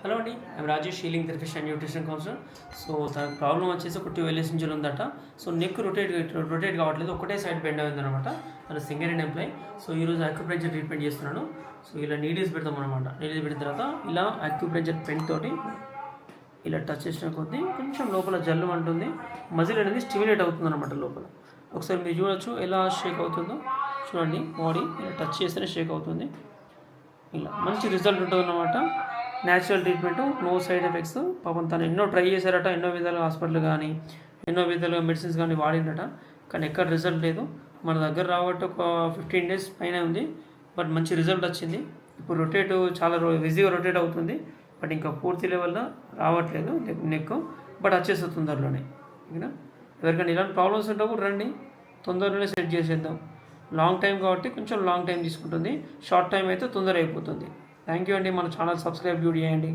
Hello అండి, I'm Rajesh, healing therapist and nutrition counsellor. So తన problem వచ్చేసి ఒక 12 years నుంచి ఉందట. సో నెక్ రొటేట్ కావట్లేదు, ఒకటే సైడ్ బెండ్ అయిందనమాట. తన సింగరేణి ఎంప్లాయ్. సో ఈరోజు అక్యుప్రెషర్ ట్రీట్మెంట్ చేస్తున్నాను. సో ఇలా నీడిల్స్ పెడతాం అనమాట. నీడిల్స్ పెట్టిన తర్వాత ఇలా అక్యుప్రెషర్ పెన్ తోటి ఇలా టచ్ చేసిన కొద్దీ కొంచెం లోపల జల్లు అంటుంది, మజిల్ అనేది స్టిమ్యులేట్ అవుతుంది అనమాట లోపల. ఒకసారి మీరు చూడొచ్చు ఎలా షేక్ అవుతుందో. చూడండి, బాడీ ఇలా టచ్ చేస్తేనే షేక్ అవుతుంది. ఇలా మంచి రిజల్ట్ ఉంటుంది అన్నమాట. Natural treatment, no side effects. పాపం తను ఎన్నో ట్రై చేశారట, ఎన్నో విధాలుగా హాస్పిటల్ కానీ ఎన్నో విధాలుగా మెడిసిన్స్ కానీ వాడిందట, కానీ ఎక్కడ రిజల్ట్ లేదు. మన దగ్గర రాబట్టి ఒక 15 days పైన ఉంది, బట్ మంచి రిజల్ట్ వచ్చింది. ఇప్పుడు రొటేట్ చాలా ఈజీగా రొటేట్ అవుతుంది, బట్ ఇంకా పూర్తి లెవెల్లో రావట్లేదు నెక్, బట్ వచ్చేస్తుంది తొందరలోనే. ఓకేనా? ఎవరికైనా ఇలాంటి ప్రాబ్లమ్స్ ఉంటే రండి, తొందరలోనే సెట్ చేసేద్దాం. లాంగ్ టైం కాబట్టి కొంచెం లాంగ్ టైం తీసుకుంటుంది, షార్ట్ టైం అయితే తొందర అయిపోతుంది. థ్యాంక్ యూ అండి. మన ఛానల్ సబ్స్క్రైబ్ చేయండి.